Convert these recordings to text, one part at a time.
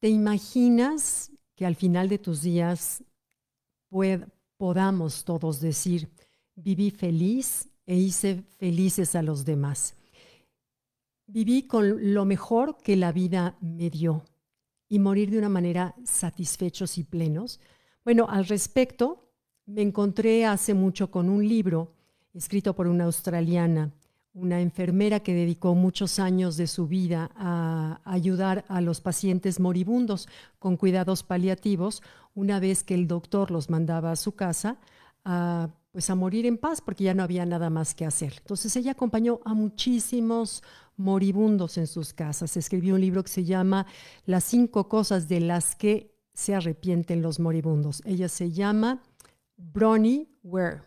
¿Te imaginas que al final de tus días podamos todos decir, viví feliz e hice felices a los demás? Viví con lo mejor que la vida me dio y morir de una manera satisfechos y plenos. Bueno, al respecto, me encontré hace mucho con un libro escrito por una australiana, una enfermera que dedicó muchos años de su vida a ayudar a los pacientes moribundos con cuidados paliativos, una vez que el doctor los mandaba a su casa pues a morir en paz porque ya no había nada más que hacer. Entonces ella acompañó a muchísimos moribundos en sus casas. Escribió un libro que se llama Las 5 cosas de las que se arrepienten los moribundos. Ella se llama Bronnie Ware.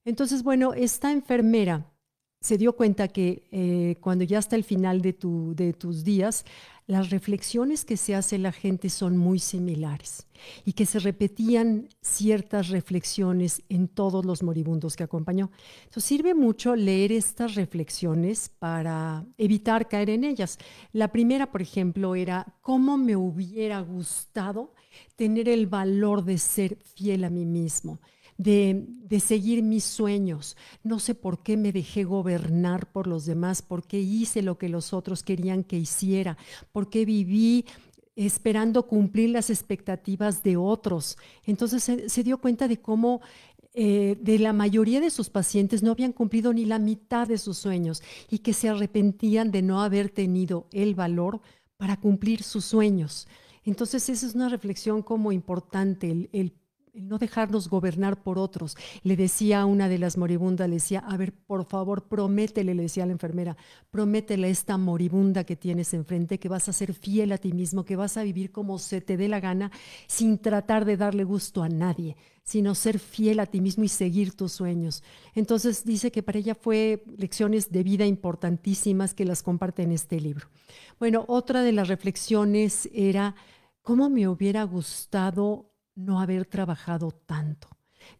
Entonces, bueno, esta enfermera se dio cuenta que cuando ya está el final de tus días, las reflexiones que se hace la gente son muy similares y que se repetían ciertas reflexiones en todos los moribundos que acompañó. Entonces sirve mucho leer estas reflexiones para evitar caer en ellas. La primera, por ejemplo, era cómo me hubiera gustado tener el valor de ser fiel a mí mismo. De seguir mis sueños. No sé por qué me dejé gobernar por los demás, por qué hice lo que los otros querían que hiciera, por qué viví esperando cumplir las expectativas de otros. Entonces se dio cuenta de cómo de la mayoría de sus pacientes no habían cumplido ni la mitad de sus sueños y que se arrepentían de no haber tenido el valor para cumplir sus sueños. Entonces esa es una reflexión como importante, el no dejarnos gobernar por otros. Le decía a una de las moribundas, le decía, a ver, por favor, prométele, le decía a la enfermera, prométele a esta moribunda que tienes enfrente que vas a ser fiel a ti mismo, que vas a vivir como se te dé la gana, sin tratar de darle gusto a nadie, sino ser fiel a ti mismo y seguir tus sueños. Entonces dice que para ella fue lecciones de vida importantísimas que las comparte en este libro. Bueno, otra de las reflexiones era, ¿cómo me hubiera gustado no haber trabajado tanto?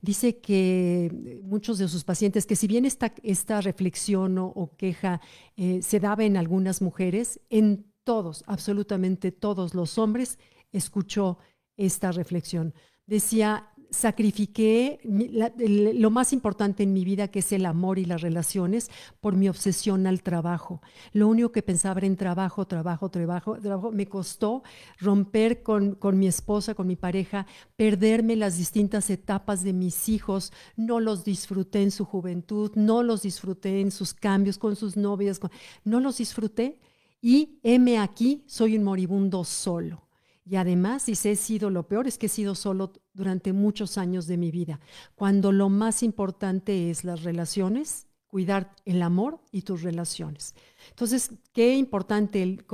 Dice que muchos de sus pacientes, que si bien esta reflexión o queja se daba en algunas mujeres, en todos, absolutamente todos los hombres, escuchó esta reflexión. Decía, sacrifiqué lo más importante en mi vida, que es el amor y las relaciones, por mi obsesión al trabajo. Lo único que pensaba era en trabajo, trabajo, trabajo, trabajo. Me costó romper con mi esposa, con mi pareja, perderme las distintas etapas de mis hijos. No los disfruté en su juventud, no los disfruté en sus cambios con sus novias, no los disfruté. Y heme aquí, soy un moribundo solo. Y además, dice, he sido, lo peor es que he sido solo durante muchos años de mi vida, cuando lo más importante es las relaciones, cuidar el amor y tus relaciones. Entonces, qué importante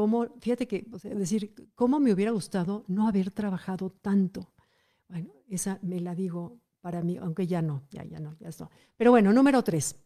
fíjate que, o sea, decir, cómo me hubiera gustado no haber trabajado tanto. Bueno, esa me la digo para mí, aunque ya no, ya está. Pero bueno, número 3.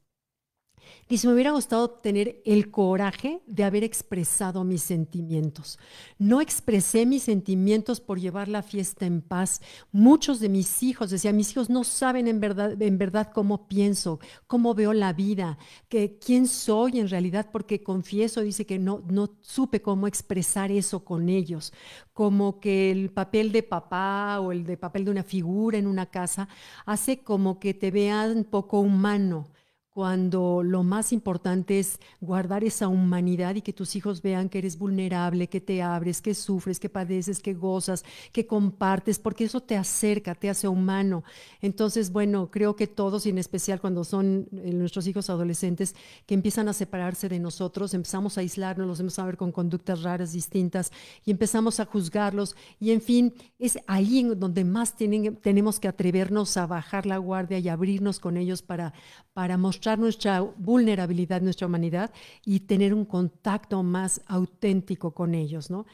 Dice, me hubiera gustado tener el coraje de haber expresado mis sentimientos. No expresé mis sentimientos por llevar la fiesta en paz. Muchos de mis hijos, decía, mis hijos no saben en verdad cómo pienso, cómo veo la vida, quién soy en realidad, porque confieso, dice que no supe cómo expresar eso con ellos. Como que el papel de papá o el de papel de una figura en una casa hace como que te vean poco humano, cuando lo más importante es guardar esa humanidad y que tus hijos vean que eres vulnerable, que te abres, que sufres, que padeces, que gozas, que compartes, porque eso te acerca, te hace humano. Entonces, bueno, creo que todos, y en especial cuando son nuestros hijos adolescentes, que empiezan a separarse de nosotros, empezamos a aislarnos, los vemos a ver con conductas raras, distintas, y empezamos a juzgarlos, y en fin, es ahí en donde más tenemos que atrevernos a bajar la guardia y abrirnos con ellos para mostrar nuestra vulnerabilidad, nuestra humanidad y tener un contacto más auténtico con ellos, ¿no?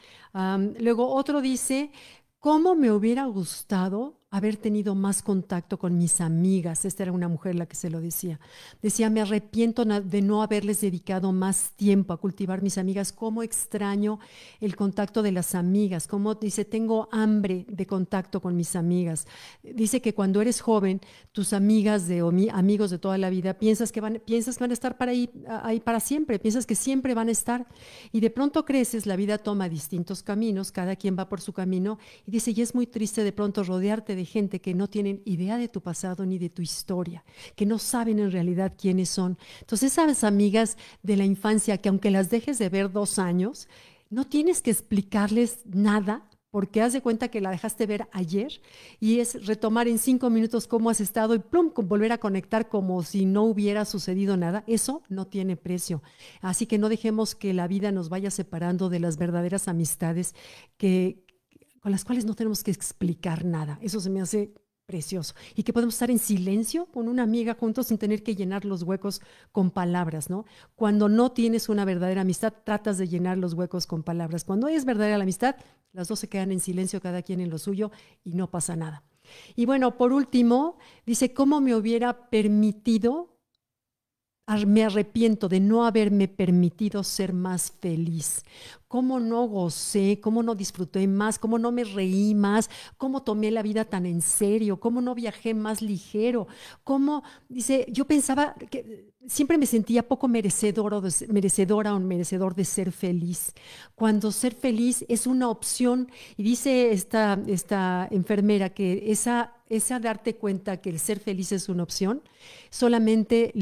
Luego otro dice, ¿cómo me hubiera gustado haber tenido más contacto con mis amigas. Esta era una mujer la que se lo decía. Decía, me arrepiento de no haberles dedicado más tiempo a cultivar mis amigas. Cómo extraño el contacto de las amigas. Cómo dice, tengo hambre de contacto con mis amigas. Dice que cuando eres joven, tus amigas amigos de toda la vida, piensas que van a estar ahí para siempre. Piensas que siempre van a estar. Y de pronto creces, la vida toma distintos caminos, cada quien va por su camino. Y dice, y es muy triste de pronto rodearte de gente que no tienen idea de tu pasado ni de tu historia, que no saben en realidad quiénes son. Entonces, esas amigas de la infancia que aunque las dejes de ver 2 años, no tienes que explicarles nada, porque haz de cuenta que la dejaste ver ayer y es retomar en 5 minutos cómo has estado y plum, volver a conectar como si no hubiera sucedido nada. Eso no tiene precio. Así que no dejemos que la vida nos vaya separando de las verdaderas amistades con las cuales no tenemos que explicar nada. Eso se me hace precioso. Y que podemos estar en silencio con una amiga juntos sin tener que llenar los huecos con palabras, ¿no? Cuando no tienes una verdadera amistad, tratas de llenar los huecos con palabras. Cuando es verdadera la amistad, las dos se quedan en silencio, cada quien en lo suyo, y no pasa nada. Y bueno, por último, dice, ¿cómo me hubiera permitido? Me arrepiento de no haberme permitido ser más feliz. Cómo no gocé, cómo no disfruté más, cómo no me reí más, cómo tomé la vida tan en serio, cómo no viajé más ligero, cómo, dice, yo pensaba que siempre me sentía poco merecedora o merecedor de ser feliz, cuando ser feliz es una opción. Y dice esta enfermera que esa darte cuenta que el ser feliz es una opción, solamente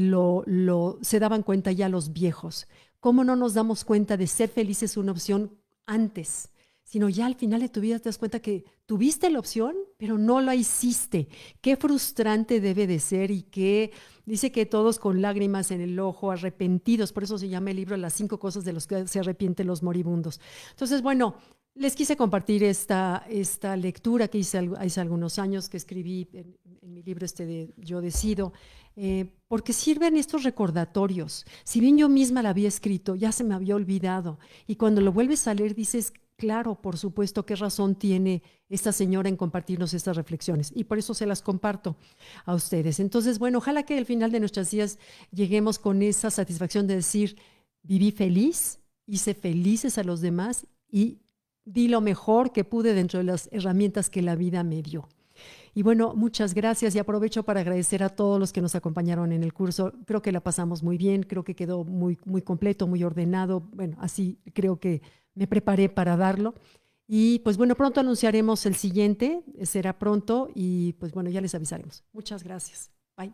se daban cuenta ya los viejos. ¿Cómo no nos damos cuenta de ser felices una opción antes? Sino ya al final de tu vida te das cuenta que tuviste la opción, pero no la hiciste. Qué frustrante debe de ser y que dice que todos con lágrimas en el ojo, arrepentidos, por eso se llama el libro Las 5 cosas de los que se arrepienten los moribundos. Entonces, bueno, les quise compartir esta lectura que hice hace algunos años, que escribí en mi libro de Yo Decido, porque sirven estos recordatorios. Si bien yo misma la había escrito, ya se me había olvidado. Y cuando lo vuelves a leer dices, claro, por supuesto, qué razón tiene esta señora en compartirnos estas reflexiones. Y por eso se las comparto a ustedes. Entonces, bueno, ojalá que al final de nuestros días lleguemos con esa satisfacción de decir, viví feliz, hice felices a los demás y di lo mejor que pude dentro de las herramientas que la vida me dio. Y bueno, muchas gracias y aprovecho para agradecer a todos los que nos acompañaron en el curso. Creo que la pasamos muy bien, creo que quedó muy, muy completo, muy ordenado. Bueno, así creo que me preparé para darlo. Y pues bueno, pronto anunciaremos el siguiente, será pronto y pues bueno, ya les avisaremos. Muchas gracias. Bye.